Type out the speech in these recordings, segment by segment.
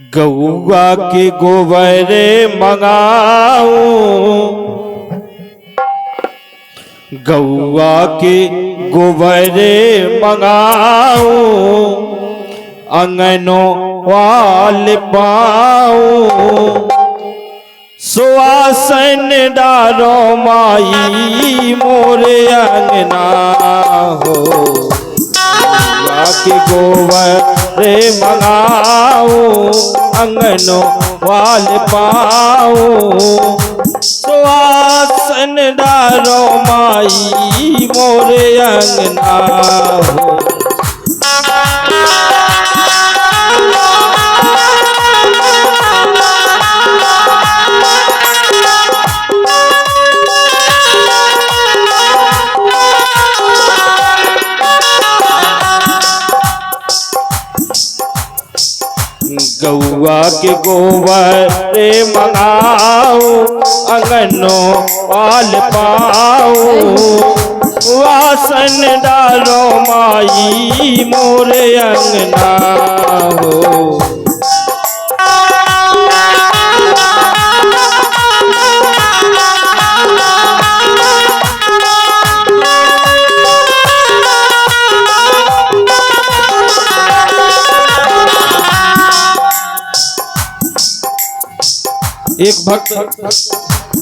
गौआ के गोबरे मंगाऊं, गौआ के गोबरे मंगाऊं, अंगनों वाल पाऊं, सुवासन डारो माई मोरे अंगना हो। के गोबरे मंगाऊं, अंगनों वाल पाऊं, सुवासन डारो माई मोरे अंगना हो। गौआ के गोबरे मंगाऊं, अंगनों वाल पाऊं, वासन डालो माई मोरे अंगना हो। एक भक्त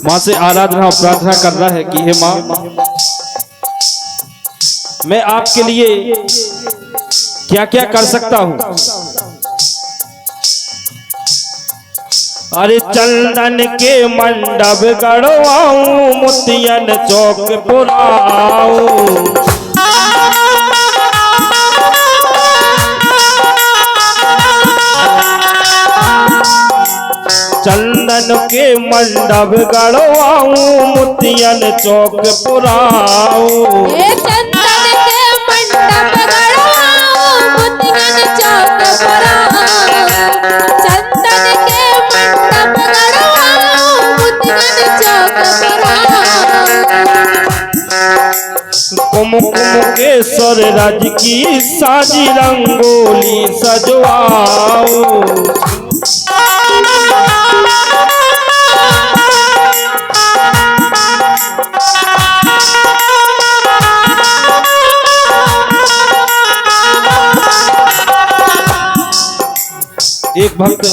माँ से आराधना और प्रार्थना कर रहा है कि हे माँ, मैं आपके लिए क्या क्या कर सकता हूँ। अरे चंदन के मंडप गड़वाऊं, मोतियन चौक पुराऊं, चंदन के मंडप गड़वाऊं, मोतियन चौक पुराऊं, चंदन के मंडप गड़वाऊं, मोतियन चौक पुराऊं, चंदन के मंडप गड़वाऊं, मोतियन चौक पुराऊं, कुमकुम के स्वर राज की साजी रंगोली सजवाऊं, एक भक्त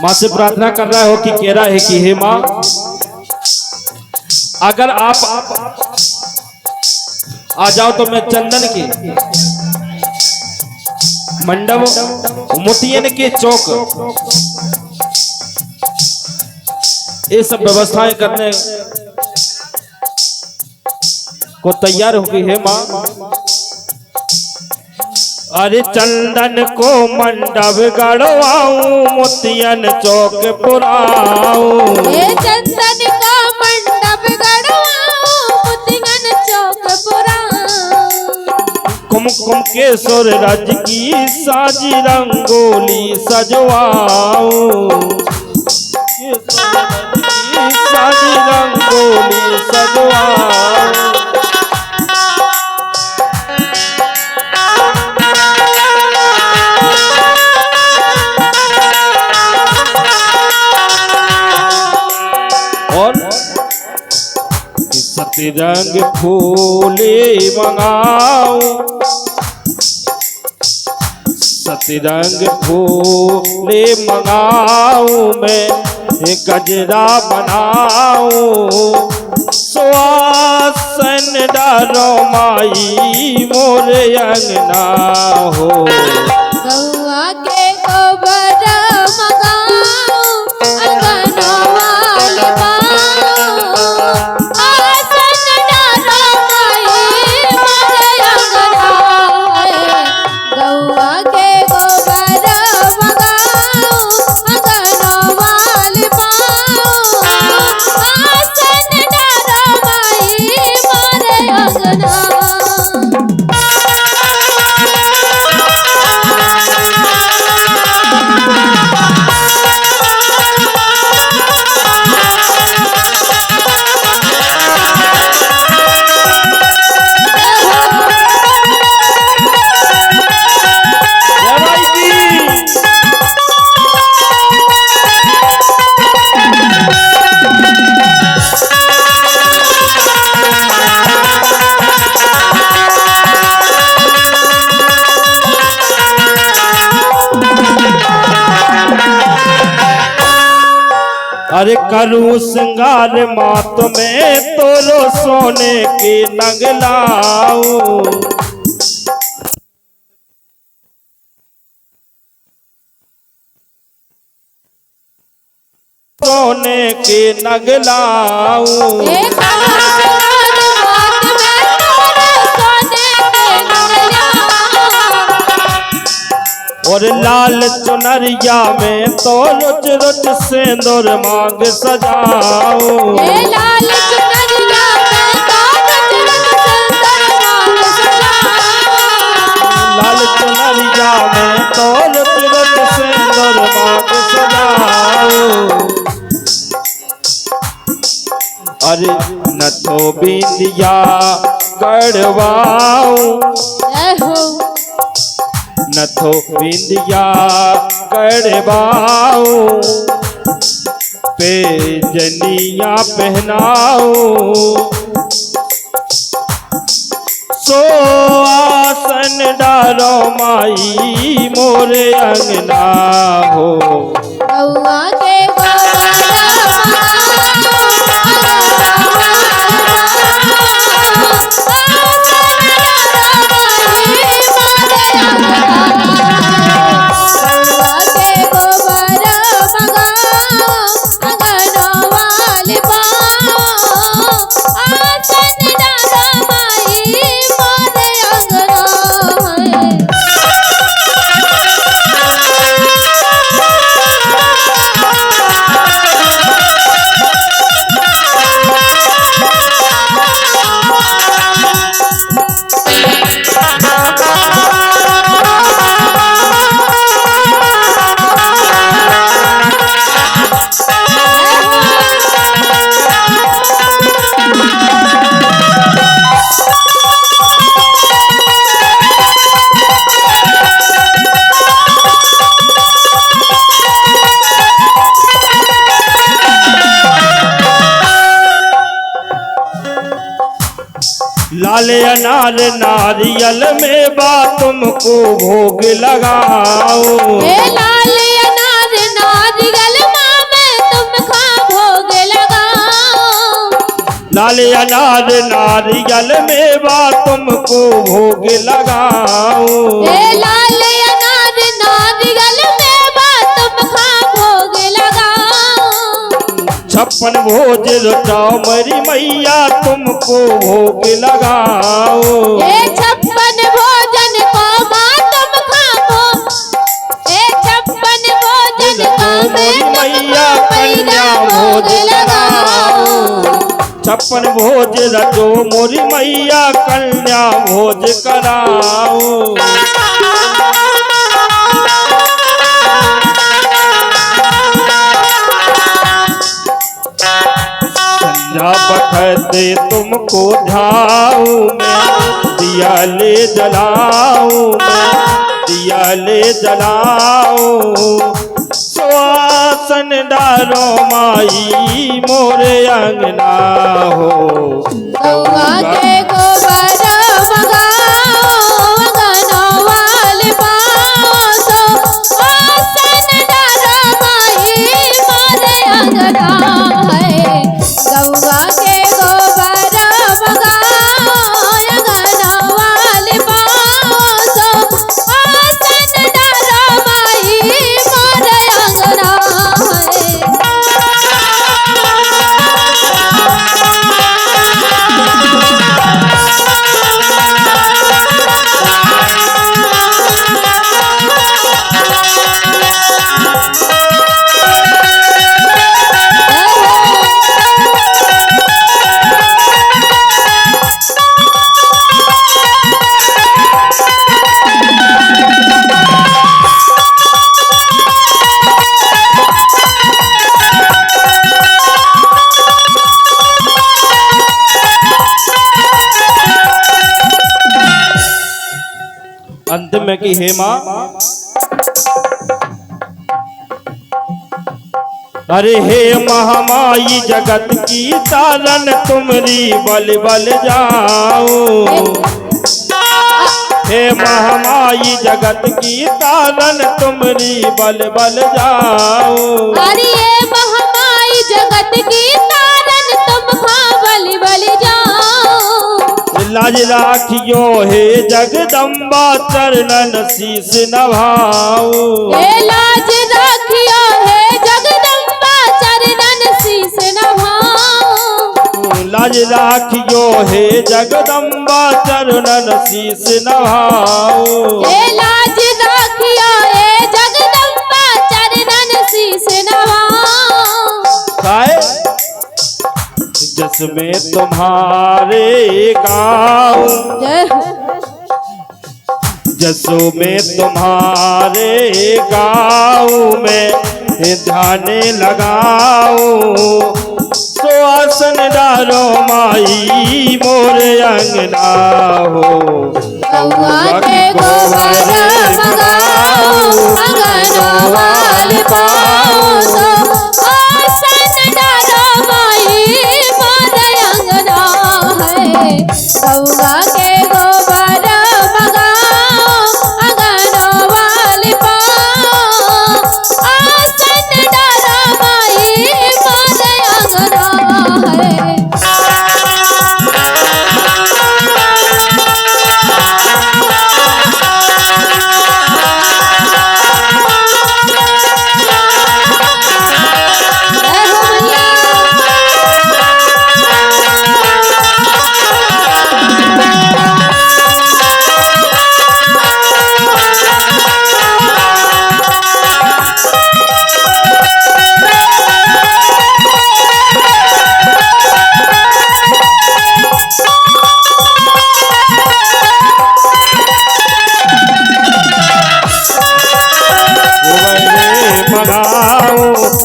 माँ से प्रार्थना कर रहा हो कि कह रहा है कि हे माँ, अगर आप आ जाओ तो मैं चंदन के मंडप, मोतियन के चौक, ये सब व्यवस्थाएं करने को तैयार होगी हे माँ। अरे चंदन को मंडप गड़वाऊं, मोतियन चौक पुराऊं, चंदन का मंडप गड़वाऊं, मोतियन चौक पुराऊं, कुमकुम के स्वर राज की साजी रंगोली सजवाऊं, साजी रंगोली सजवाऊं। और सतरंग फूले मंगाऊं, सतरंग फूले मंगाऊं, मैं गजरा बनाऊं, सुवासन डालो माई मोरे अंगना हो। गौआ के गोबर मंगाऊं, अंगनों वाल पाऊं, आसन डालो माई मोरे अंगना है। गौआ के गोबर मंगाऊं, अंगनों वाल पाऊं, आसन डालो माई मोरे अंगना। अरे करूं श्रृंगार मात में तोरो सोने के नगलाऊं, सोने के नगलाऊं। और लाल चुनरिया में तो रुच रुच सिंदूर मांग सजाऊं, लाल चुनरिया में तो लाल चुनरिया में तो रुच रुच सिंदूर मांग सजाऊं। अरे नथो बिंदिया गढ़वाऊं, नथो बिंदिया गढ़वाऊं, पैजनिया पहनाऊं, सो आसन डालो माई मोरे अंगना हो। गौआ के लाल अनार नारियल में बा तुमको भोग लगाओ, लाल अनार नारियल में तुमको भोग लगाओ, लाल अनार नारियल में बा तुमको भोग लगाओ, लाल अनार नारियल में बा तुमको भोग लगाओ। 56 भोज रचाओ मेरी मैया तुमको भोग लगाओ, 56 भोजन को माँ तुम खाओ, 56 भोजन को मेरी मैया कन्या भोज लगाओ, 56 भोज रचो मोरी मैया कन्या भोज कराओ। संध्या बखते तुमको ध्याऊं मैं, दिया ले जलाऊं मैं, दिया ले जलाऊं, सुहासन डालो माई मोरे अंगना हो। गौआ के गोबर मगाओ, गनवाल पाओ, सो आसन डालो माई मोरे अंगना है। गौआ के गोबर मगाओ, गनवाल पाओ, सो आसन डालो माई मोरे अंगना है। अंत में की हे माँ, अरे हे महामाई जगत की तारन तुमरी बल बल जाओ, हे महामाई जगत की तारन तुमरी बल बल जाओ, अरे ये महामाई जगत की तारन तुम खा बलि बलि जाओ। लाज राखियो हे जगदम्बा चरणन शीस नभाओ। हे लाज राखियो हे जगदम्बा चरणन शीस नभाओ। लाज राखियो हे जगदम्बा चरणन शीस नभाओ। हे लाज राखियो हे जगदम्बा चरणन शीस नभाओ। काय जिसमें तुम्हारे गाँव, जसों में तुम्हारे गाँव में ध्यान लगाओ। सो आसन डारो माई मोर अंगना हो। कौआ के गोबर मंगाओ अंगनवाल पाओ। सो आसन डालो माई मोर अंगना है। कौआ के गोबर मंगाओ अंगनवाल पाओ। आसन डालो माई मोर अंगना है।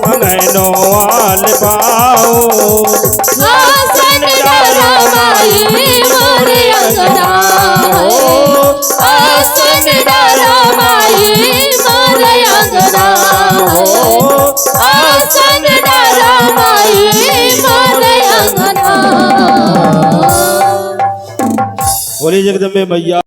अंगनवाल पाओ। आसन डालो माई मोर अंगना है। आसन डालो माई मोर अंगना है। आसन डालो माई मोर अंगना। बोलिए जगदम्बे मैया।